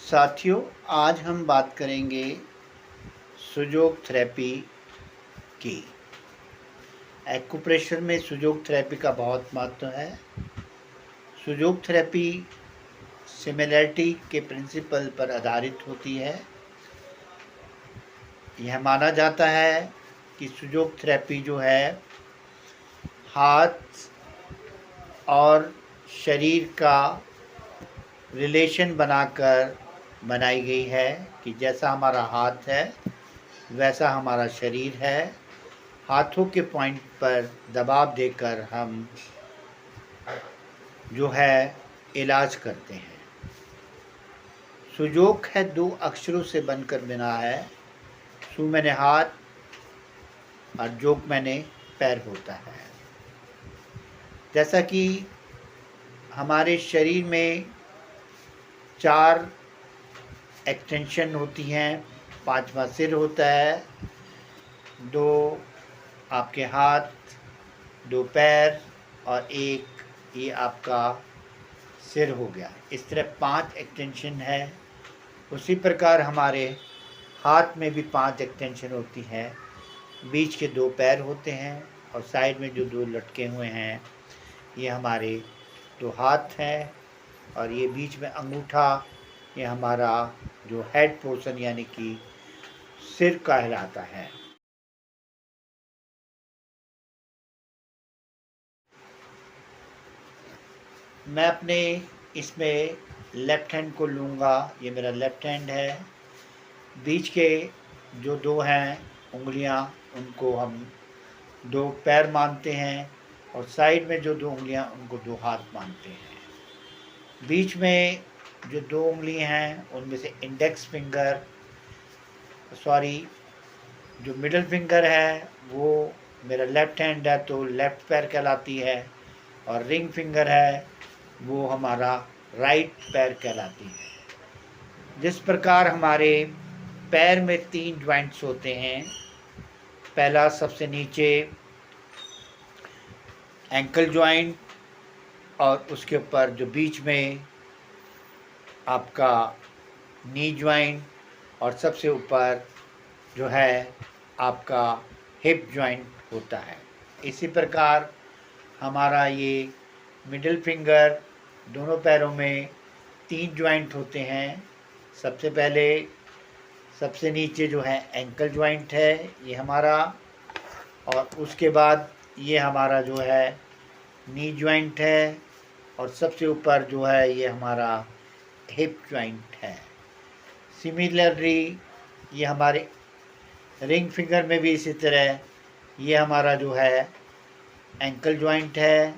साथियों, आज हम बात करेंगे सुजोग थेरेपी की। एक्यूप्रेशर में सुजोग थेरेपी का बहुत महत्व है। सुजोग थेरेपी सिमिलैरिटी के प्रिंसिपल पर आधारित होती है। यह माना जाता है कि सुजोग थेरेपी जो है हाथ और शरीर का रिलेशन बनाकर बनाई गई है कि जैसा हमारा हाथ है वैसा हमारा शरीर है। हाथों के पॉइंट पर दबाव देकर हम जो है इलाज करते हैं। सुजोग है 2 अक्षरों से बनकर बना है। सु मैंने हाथ और जोग मैंने पैर होता है। जैसा कि हमारे शरीर में 4 एक्सटेंशन होती हैं, 5वां सिर होता है, 2 आपके हाथ, 2 पैर और 1 ये आपका सिर हो गया। इस तरह 5 एक्सटेंशन है। उसी प्रकार हमारे हाथ में भी 5 एक्सटेंशन होती है। बीच के 2 पैर होते हैं और साइड में जो 2 लटके हुए हैं ये हमारे 2 हाथ हैं और ये बीच में अंगूठा ये हमारा जो हेड पोर्शन यानी कि सिर कहलाता है। मैं अपने इसमें लेफ़्ट हैंड को लूँगा। ये मेरा लेफ़्ट हैंड है। बीच के जो 2 हैं उंगलियां उनको हम 2 पैर मानते हैं और साइड में जो 2 उंगलियां उनको 2 हाथ मानते हैं। बीच में जो 2 उंगली हैं उनमें से इंडेक्स फिंगर जो मिडिल फिंगर है वो मेरा लेफ़्ट हैंड है तो लेफ़्ट पैर कहलाती है और रिंग फिंगर है वो हमारा राइट पैर कहलाती है। जिस प्रकार हमारे पैर में 3 जॉइंट्स होते हैं। पहला सबसे नीचे एंकल जॉइंट और उसके ऊपर जो बीच में आपका नी जॉइंट और सबसे ऊपर जो है आपका हिप जॉइंट होता है। इसी प्रकार हमारा ये मिडिल फिंगर दोनों पैरों में 3 जॉइंट होते हैं। सबसे पहले सबसे नीचे जो है एंकल जॉइंट है ये हमारा और उसके बाद ये हमारा जो है नी जॉइंट है और सबसे ऊपर जो है ये हमारा हिप जॉइंट है। सिमिलरली ये हमारे रिंग फिंगर में भी इसी तरह ये हमारा जो है एंकल जॉइंट है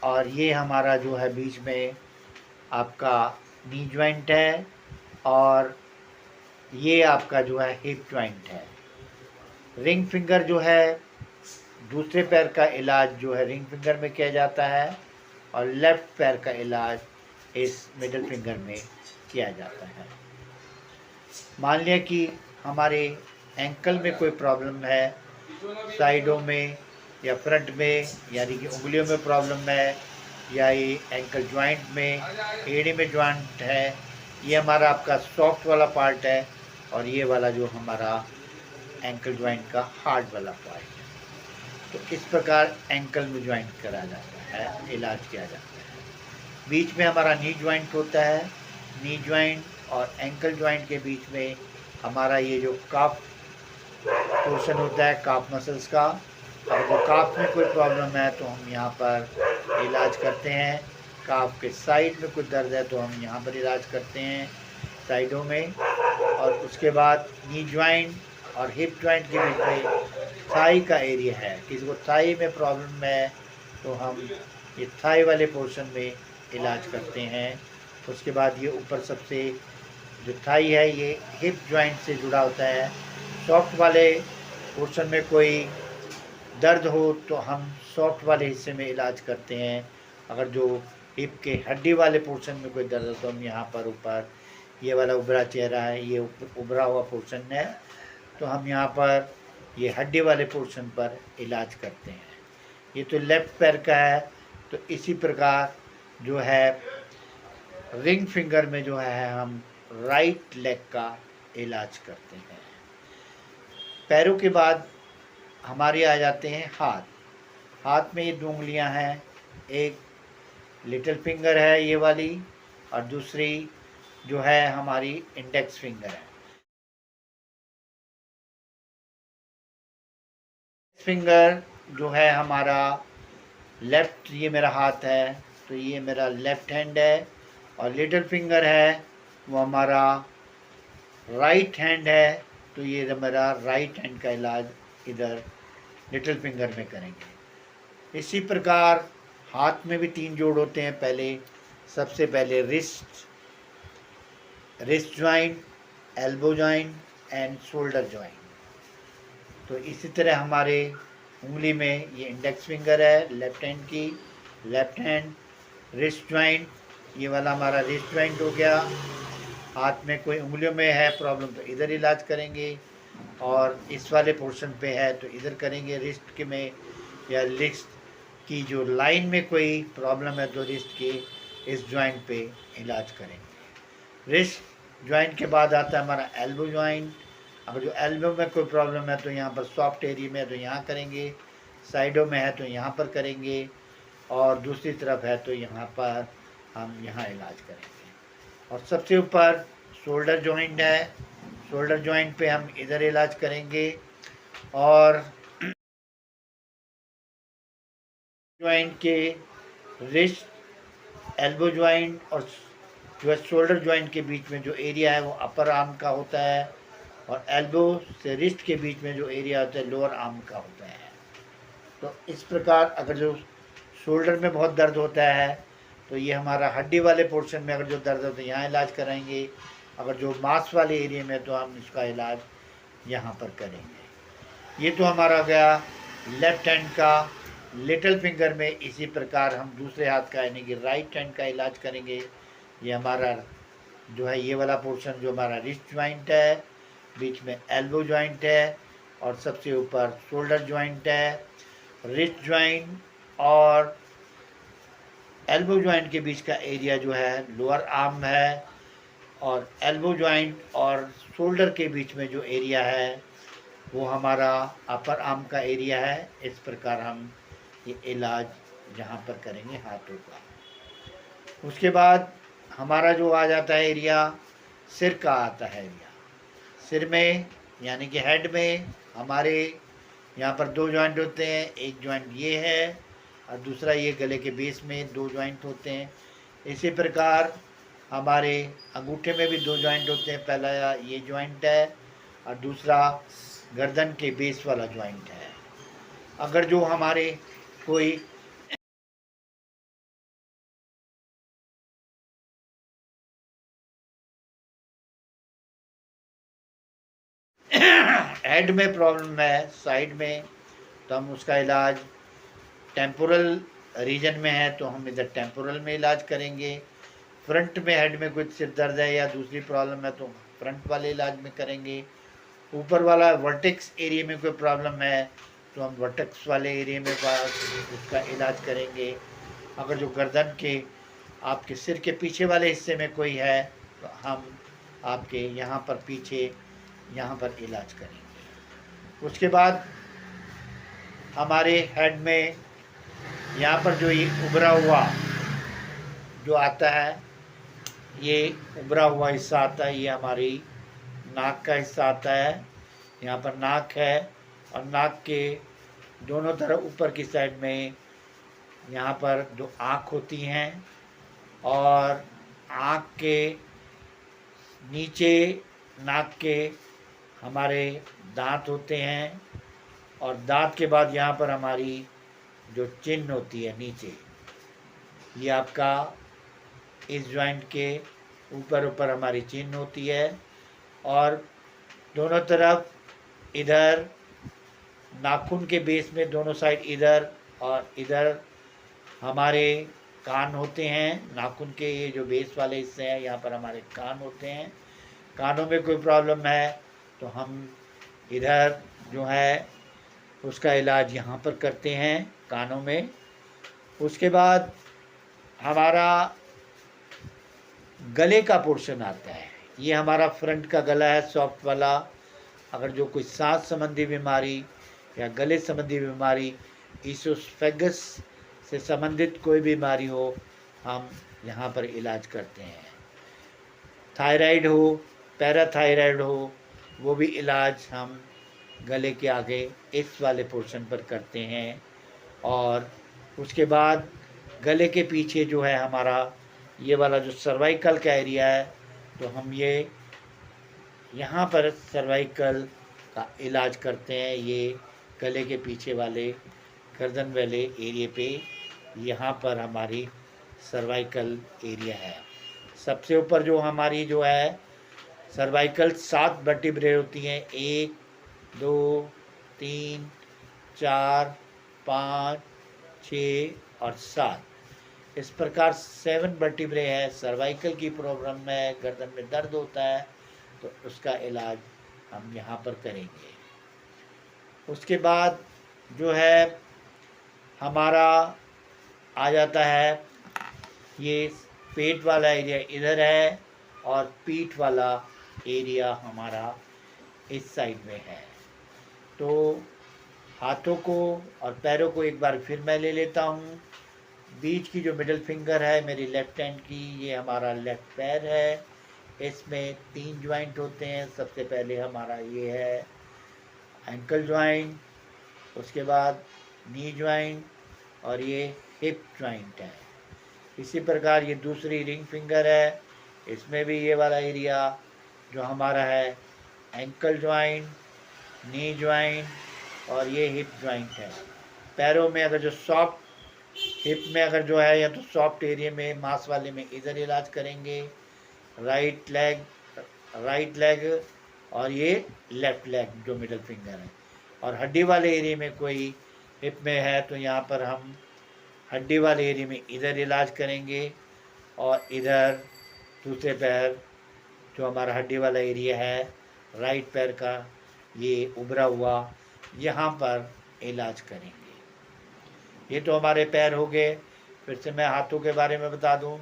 और ये हमारा जो है बीच में आपका नी जॉइंट है और ये आपका जो है हिप जॉइंट है। रिंग फिंगर जो है दूसरे पैर का इलाज जो है रिंग फिंगर में किया जाता है और लेफ़्ट पैर का इलाज इस मिडिल फिंगर में किया जाता है। मान लिया कि हमारे एंकल में कोई प्रॉब्लम है, साइडों में या फ्रंट में यानी कि उंगलियों में प्रॉब्लम है या ये एंकल जॉइंट में एड़ी में जॉइंट है, ये हमारा आपका सॉफ्ट वाला पार्ट है और ये वाला जो हमारा एंकल जॉइंट का हार्ड वाला पार्ट है। तो इस प्रकार एंकल में जॉइंट करा जाता है, इलाज किया जाता है। बीच में हमारा नी जॉइंट होता है। नी जॉइंट और एंकल जॉइंट के बीच में हमारा ये जो काफ पोर्शन होता है काफ मसल्स का, अगर काफ में कोई प्रॉब्लम है तो हम यहाँ पर इलाज करते हैं। काफ के साइड में कुछ दर्द है तो हम यहाँ पर इलाज करते हैं साइडों में। और उसके बाद नी जॉइंट और हिप जॉइंट के बीच में थाई का एरिया है, किसी को थाई में प्रॉब्लम है तो हम ये थाई वाले पोर्शन में इलाज करते हैं। उसके बाद ये ऊपर सबसे जो थाई है ये हिप जॉइंट से जुड़ा होता है। सॉफ्ट वाले पोर्शन में कोई दर्द हो तो हम सॉफ्ट वाले हिस्से में इलाज करते हैं। अगर जो हिप के हड्डी वाले पोर्शन में कोई दर्द हो तो हम यहाँ पर ऊपर ये वाला उभरा चेहरा है, ये उभरा हुआ पोर्शन है तो हम यहाँ पर ये हड्डी वाले पोर्शन पर इलाज करते हैं। ये तो लेफ़्ट पैर का है। तो इसी प्रकार जो है रिंग फिंगर में जो है हम राइट लेग का इलाज करते हैं। पैरों के बाद हमारे आ जाते हैं हाथ। हाथ में ये 2 उंगलियां हैं, एक लिटिल फिंगर है ये वाली, और दूसरी जो है हमारी इंडेक्स फिंगर है। फिंगर जो है हमारा लेफ्ट, ये मेरा हाथ है तो ये मेरा लेफ्ट हैंड है, और लिटिल फिंगर है वो हमारा राइट हैंड है, तो ये मेरा राइट हैंड का इलाज इधर लिटिल फिंगर में करेंगे। इसी प्रकार हाथ में भी 3 जोड़ होते हैं। सबसे पहले wrist joint, elbow joint and shoulder joint. तो इसी तरह हमारे उंगली में ये इंडेक्स फिंगर है लेफ्ट हैंड की, लेफ्ट हैंड रिस्ट ज्वाइंट, ये वाला हमारा रिस्ट ज्वाइंट हो गया। हाथ में कोई उंगलियों में है प्रॉब्लम तो इधर इलाज करेंगे, और इस वाले पोर्शन पे है तो इधर करेंगे रिस्ट के में, या रिस्ट की जो लाइन में कोई प्रॉब्लम है तो रिस्ट के इस ज्वाइंट पे इलाज करेंगे। रिस्ट ज्वाइंट के बाद आता है हमारा एल्बो ज्वाइंट। अगर जो एल्बो में कोई प्रॉब्लम है तो यहाँ पर सॉफ्ट एरिया में है तो यहाँ करेंगे, साइडों में है तो यहाँ पर करेंगे, और दूसरी तरफ है तो यहाँ पर हम यहाँ इलाज करेंगे। और सबसे ऊपर शोल्डर जॉइंट है, शोल्डर जॉइंट पे हम इधर इलाज करेंगे, और जॉइंट के रिस्ट, एल्बो जॉइंट और जो है शोल्डर जॉइंट के बीच में जो एरिया है वो अपर आर्म का होता है, और एल्बो से रिस्ट के बीच में जो एरिया होता है लोअर आर्म का होता है। तो इस प्रकार अगर जो शोल्डर में बहुत दर्द होता है तो ये हमारा हड्डी वाले पोर्शन में अगर जो दर्द होता है यहाँ इलाज कराएंगे, अगर जो मांस वाले एरिया में तो हम इसका इलाज यहाँ पर करेंगे। ये तो हमारा गया लेफ्ट हैंड का। लिटिल फिंगर में इसी प्रकार हम दूसरे हाथ का यानी कि राइट हैंड का इलाज करेंगे। ये हमारा जो है ये वाला पोर्शन जो हमारा रिस्ट ज्वाइंट है, बीच में एल्बो ज्वाइंट है, और सबसे ऊपर शोल्डर ज्वाइंट है। रिस्ट ज्वाइंट और एल्बो ज्वाइंट के बीच का एरिया जो है लोअर आर्म है, और एल्बो ज्वाइंट और शोल्डर के बीच में जो एरिया है वो हमारा अपर आर्म का एरिया है। इस प्रकार हम ये इलाज जहाँ पर करेंगे हाथों का। उसके बाद हमारा जो आ जाता है एरिया सिर का आता है एरिया। सिर में यानी कि हेड में हमारे यहाँ पर 2 जॉइंट होते हैं, एक जॉइंट ये है और दूसरा ये गले के बेस में 2 जॉइंट होते हैं। इसी प्रकार हमारे अंगूठे में भी 2 जॉइंट होते हैं, पहला ये जॉइंट है और दूसरा गर्दन के बेस वाला जॉइंट है। अगर जो हमारे कोई हेड में प्रॉब्लम है साइड में तो हम उसका इलाज टेम्पोरल रीजन में है तो हम इधर टेम्पोरल में इलाज करेंगे। फ्रंट में हेड में कुछ सिर दर्द है या दूसरी प्रॉब्लम है तो फ्रंट वाले इलाज में करेंगे। ऊपर वाला वर्टेक्स एरिया में कोई प्रॉब्लम है तो हम वर्टेक्स वाले एरिया में उसका इलाज करेंगे। अगर जो गर्दन के आपके सिर के पीछे वाले हिस्से में कोई है तो हम आपके यहाँ पर पीछे यहाँ पर इलाज करेंगे। उसके बाद हमारे हेड में यहाँ पर जो ये उभरा हुआ जो आता है, ये उभरा हुआ हिस्सा आता है, ये हमारी नाक का हिस्सा आता है। यहाँ पर नाक है और नाक के दोनों तरफ ऊपर की साइड में यहाँ पर 2 आँख होती हैं और आँख के नीचे नाक के हमारे दांत होते हैं और दांत के बाद यहाँ पर हमारी जो चिन्ह होती है नीचे, ये आपका इस जॉइंट के ऊपर हमारी चिन्ह होती है। और दोनों तरफ इधर नाखून के बेस में दोनों साइड इधर और इधर हमारे कान होते हैं। नाखून के ये जो बेस वाले हिस्से हैं यहाँ पर हमारे कान होते हैं। कानों में कोई प्रॉब्लम है तो हम इधर जो है उसका इलाज यहाँ पर करते हैं कानों में। उसके बाद हमारा गले का पोर्शन आता है। ये हमारा फ्रंट का गला है सॉफ्ट वाला। अगर जो कोई सांस संबंधी बीमारी या गले संबंधी बीमारी, ईसोफेगस से संबंधित कोई बीमारी हो, हम यहाँ पर इलाज करते हैं। थायराइड हो, पैराथायराइड हो, वो भी इलाज हम गले के आगे इस वाले पोर्शन पर करते हैं। और उसके बाद गले के पीछे जो है हमारा ये वाला जो सर्वाइकल का एरिया है, तो हम ये यहाँ पर सर्वाइकल का इलाज करते हैं। ये गले के पीछे वाले गर्दन वाले एरिया पे, यहाँ पर हमारी सर्वाइकल एरिया है। सबसे ऊपर जो हमारी जो है सर्वाइकल 7 वर्टिब्रे होती हैं, 1 2 3 4 5 6 और 7। इस प्रकार 7 वर्टिब्रे है। सर्वाइकल की प्रॉब्लम में गर्दन में दर्द होता है, तो उसका इलाज हम यहाँ पर करेंगे। उसके बाद जो है हमारा आ जाता है ये पेट वाला एरिया इधर है, और पीठ वाला एरिया हमारा इस साइड में है। तो हाथों को और पैरों को एक बार फिर मैं ले लेता हूँ। बीच की जो मिडिल फिंगर है मेरी लेफ्ट हैंड की, ये हमारा लेफ्ट पैर है। इसमें 3 ज्वाइंट होते हैं। सबसे पहले हमारा ये है एंकल ज्वाइंट, उसके बाद नी ज्वाइंट, और ये हिप ज्वाइंट है। इसी प्रकार ये दूसरी रिंग फिंगर है, इसमें भी ये वाला एरिया जो हमारा है एंकल ज्वाइंट, नी ज्वाइंट और ये हिप ज्वाइंट है। पैरों में अगर जो सॉफ्ट हिप में अगर जो है या तो सॉफ्ट एरिया में मांस वाले में इधर इलाज करेंगे, राइट लेग और ये लेफ्ट लेग जो मिडल फिंगर है। और हड्डी वाले एरिया में कोई हिप में है तो यहाँ पर हम हड्डी वाले एरिया में इधर इलाज करेंगे, और इधर दूसरे पैर जो हमारा हड्डी वाला एरिया है राइट पैर का ये उभरा हुआ, यहाँ पर इलाज करेंगे। ये तो हमारे पैर हो गए। फिर से मैं हाथों के बारे में बता दूं।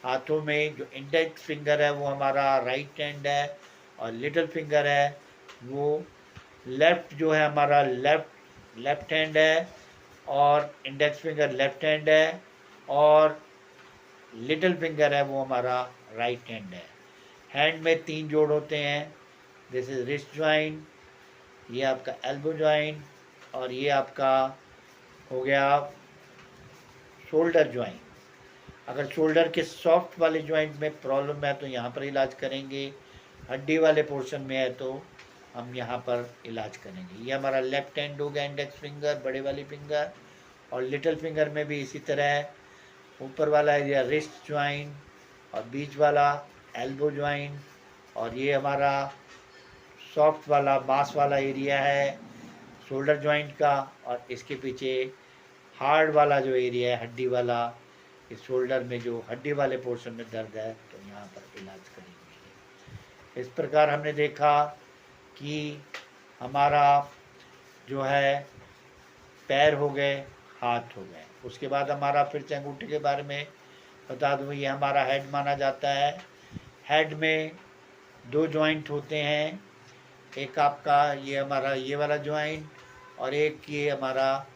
हाथों में जो इंडेक्स फिंगर है वो हमारा राइट हैंड है, और लिटिल फिंगर है वो लेफ्ट जो है हमारा लेफ्ट हैंड है, और इंडेक्स फिंगर लेफ्ट हैंड है, और लिटिल फिंगर है वो हमारा राइट हैंड है। हैंड में 3 जोड़ होते हैं। दिस इज रिस्ट ज्वाइंट, ये आपका एल्बो ज्वाइंट, और ये आपका हो गया शोल्डर ज्वाइंट। अगर शोल्डर के सॉफ्ट वाले ज्वाइंट में प्रॉब्लम है तो यहाँ पर इलाज करेंगे। हड्डी वाले पोर्शन में है तो हम यहाँ पर इलाज करेंगे। ये हमारा लेफ्ट हैंड हो गया, इंडेक्स फिंगर बड़े वाली फिंगर, और लिटिल फिंगर में भी इसी तरह है। ऊपर वाला एरिया रिस्ट ज्वाइंट, और बीच वाला एल्बो ज्वाइंट, और ये हमारा सॉफ्ट वाला मांस वाला एरिया है शोल्डर ज्वाइंट का, और इसके पीछे हार्ड वाला जो एरिया है हड्डी वाला, इस शोल्डर में जो हड्डी वाले पोर्शन में दर्द है तो यहाँ पर इलाज करेंगे। इस प्रकार हमने देखा कि हमारा जो है पैर हो गए, हाथ हो गए। उसके बाद हमारा फिर से अंगूठे के बारे में बता दूँ। ये हमारा हेड माना जाता है। हेड में 2 जॉइंट होते हैं, एक आपका ये हमारा ये वाला जॉइंट, और एक ये हमारा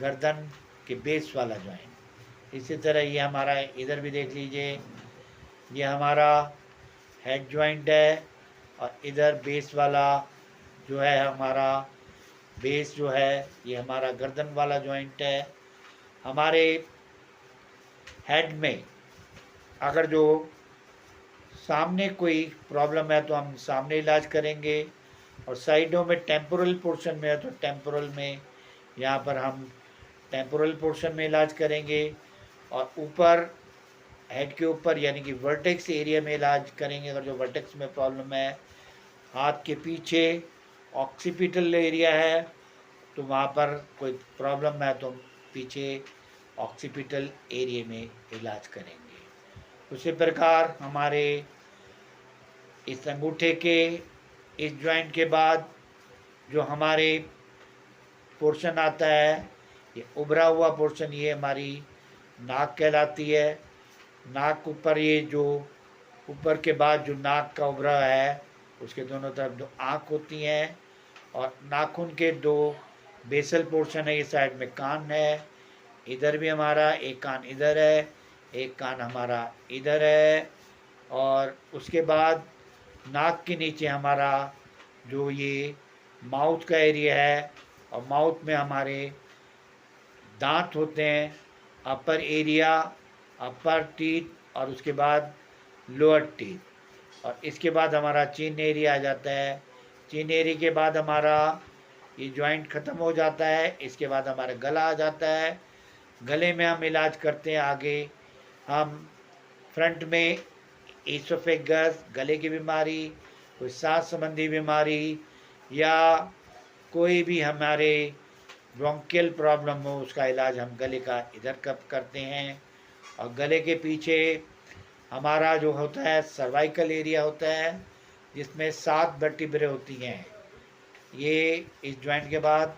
गर्दन के बेस वाला जॉइंट। इसी तरह ये हमारा इधर भी देख लीजिए, ये हमारा हेड जॉइंट है, और इधर बेस वाला जो है हमारा बेस जो है ये हमारा गर्दन वाला जॉइंट है। हमारे हेड में अगर जो सामने कोई प्रॉब्लम है तो हम सामने इलाज करेंगे, और साइडों में टेम्पोरल पोर्शन में है तो टेम्पोरल में यहाँ पर हम टेम्पोरल पोर्शन में इलाज करेंगे, और ऊपर हेड के ऊपर यानी कि वर्टेक्स एरिया में इलाज करेंगे। अगर जो वर्टेक्स में प्रॉब्लम है, हाथ के पीछे ऑक्सीपिटल एरिया है तो वहाँ पर कोई प्रॉब्लम है तो पीछे ऑक्सीपिटल एरिया में इलाज करेंगे। उसी प्रकार हमारे इस अंगूठे के इस जॉइंट के बाद जो हमारे पोर्शन आता है ये उभरा हुआ पोर्शन, ये हमारी नाक कहलाती है। नाक ऊपर ये जो ऊपर के बाद जो नाक का उभरा है उसके दोनों तरफ 2 आँख होती हैं, और नाखून के 2 बेसल पोर्शन है, ये साइड में कान है, इधर भी हमारा एक कान इधर है, एक कान हमारा इधर है, और उसके बाद नाक के नीचे हमारा जो ये माउथ का एरिया है, और माउथ में हमारे दांत होते हैं, अपर एरिया, अपर टीथ, और उसके बाद लोअर टीथ, और इसके बाद हमारा चिन एरिया आ जाता है। चिन एरिया के बाद हमारा ये जॉइंट ख़त्म हो जाता है, इसके बाद हमारा गला आ जाता है। गले में हम इलाज करते हैं आगे, हम फ्रंट में ईसोफेगस, गले की बीमारी, कोई सांस संबंधी बीमारी, या कोई भी हमारे ब्रोंकियल प्रॉब्लम हो, उसका इलाज हम गले का इधर कब करते हैं। और गले के पीछे हमारा जो होता है सर्वाइकल एरिया होता है, जिसमें 7 वर्टिब्रे होती हैं। ये इस जॉइंट के बाद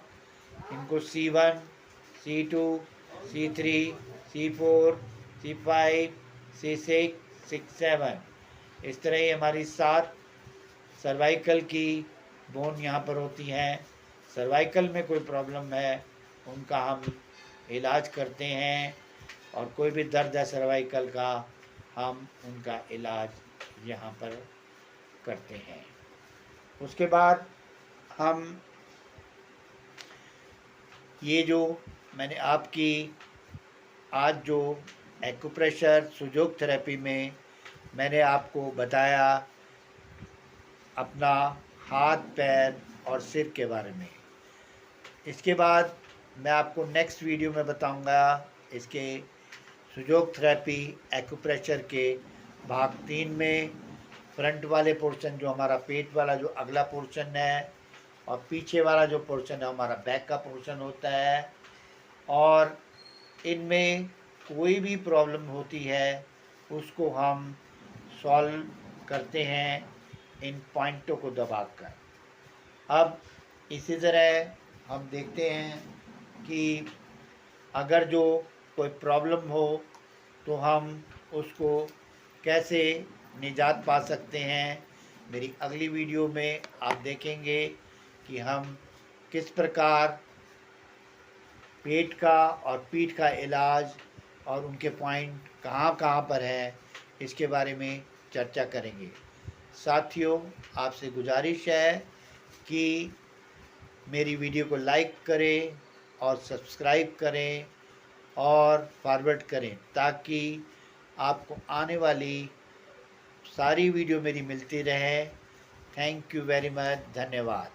इनको C1, C2, C3, C4, C5, C6, 6, 7, इस तरह ही हमारी 7 सर्वाइकल की बोन यहाँ पर होती हैं। सर्वाइकल में कोई प्रॉब्लम है उनका हम इलाज करते हैं, और कोई भी दर्द है सर्वाइकल का हम उनका इलाज यहाँ पर करते हैं। उसके बाद हम ये जो मैंने आपकी आज जो एक्यूप्रेशर सुजोग थेरेपी में मैंने आपको बताया अपना हाथ, पैर और सिर के बारे में, इसके बाद मैं आपको नेक्स्ट वीडियो में बताऊंगा इसके सुजोग थेरेपी एक्यूप्रेशर के भाग 3 में फ्रंट वाले पोर्शन जो हमारा पेट वाला जो अगला पोर्शन है, और पीछे वाला जो पोर्शन है हमारा बैक का पोर्शन होता है, और इनमें कोई भी प्रॉब्लम होती है उसको हम सॉल्व करते हैं इन पॉइंटों को दबाकर। अब इसी तरह हम देखते हैं कि अगर जो कोई प्रॉब्लम हो तो हम उसको कैसे निजात पा सकते हैं। मेरी अगली वीडियो में आप देखेंगे कि हम किस प्रकार पेट का और पीठ का इलाज और उनके पॉइंट कहाँ कहाँ पर है, इसके बारे में चर्चा करेंगे। साथियों, आपसे गुजारिश है कि मेरी वीडियो को लाइक करें और सब्सक्राइब करें और फॉरवर्ड करें, ताकि आपको आने वाली सारी वीडियो मेरी मिलती रहे। Thank you very much. धन्यवाद।